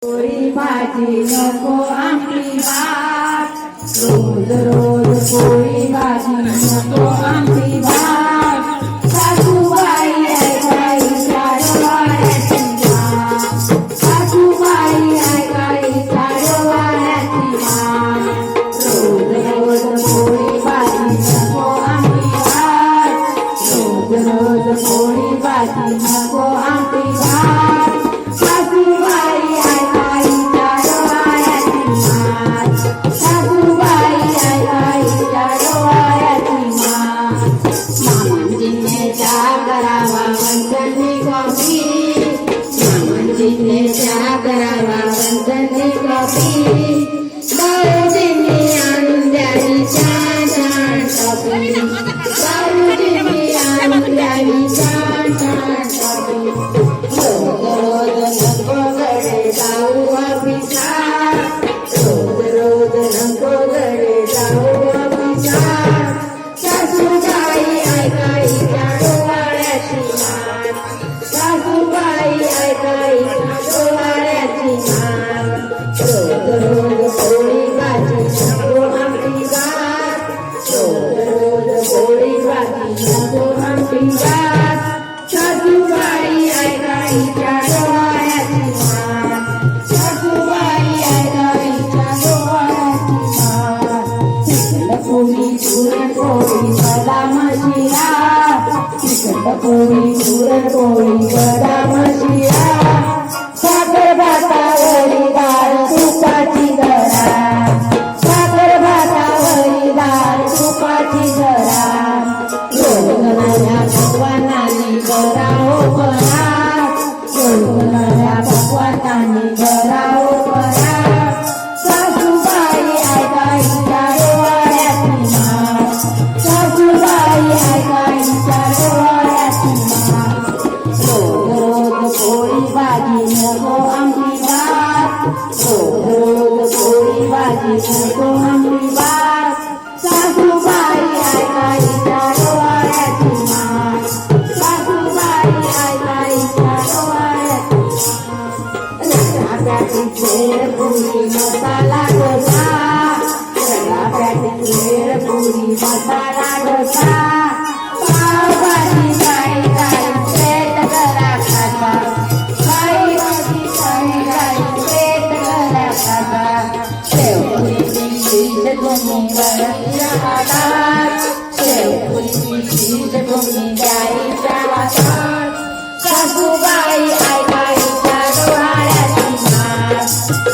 पोळी भाजी नको आमटी भात, रोज रोज पोळी भाजी नको आमटी भात. सासूबाई ऐकायच्या डोळ्याची मात, सासूबाई ऐकायच्या डोळ्याची मात. रोज रोज पोळी भाजी नको आमटी भात, रोज रोज पोळी भाजी नको आमटी भात. सासूबाई ऐकायच्या डोळ्याची मात, सासूबाई ऐकायच्या डोळ्याची मात. मामांजीने चहा करावा वंचनी कॉफी, मामांजीने चहा करावा वंचनी कॉफी. भाऊजींनी आणून द्यावी छान छान टॉफी, भाऊजींनी आणून द्यावी छान छान टॉफी. रोज नको गडे जाऊ ऑफिसात, रोज नको गडे जाऊ ऑफिसात. सासूबाई ऐकायच्या डोळ्याची मात, सासूबाई ऐकायच्या डोळ्याची मात. रोज रोज पोळी भाजी नको आमटी भात, रोज पोळी भाजी नको आमटी भात. सासूबाई ऐकायच्या डोळ्याची मात, सासूबाई ऐकायच्या डोळ्याची मात. तिखटपोळी पुरणपोळी बदाम शिरा, तिखटपोळी पुरणपोळी बदाम शिरा. साखर भातावरी डाळ तुपाची जरा, साखर भातावरी डाळ तुपाची जरा. रोजनाऱ्या भगवानाने करावो परात, रोजनाऱ्या भगवानाने करावो परात. सासूबाई ऐकायच्या डोळ्याची मात, सासूबाई ऐकायच्या डोळ्याची मात. रोज रोज पोळी भाजी नको आमटी भात, रोज पोळी भाजी नको आमटी भात. सासूबाई ऐकायच्या डोळ्याची मात, सासूबाई ऐकायच्या डोळ्याची मात. रगाप्याची भेळपुरी मसाला डोसा, रगाप्याची भेळपुरी मसाला डोसा. पावभाजी काही काही पेट करा खाता, पावभाजी काही काही पेट करा खाता. शेवपुरीची चीज तुम्ही वरच्या हातात, शेवपुरीची चीज तुम्ही द्यायच्या हातात. सासूबाई ऐकायच्या डोळ्याची मात,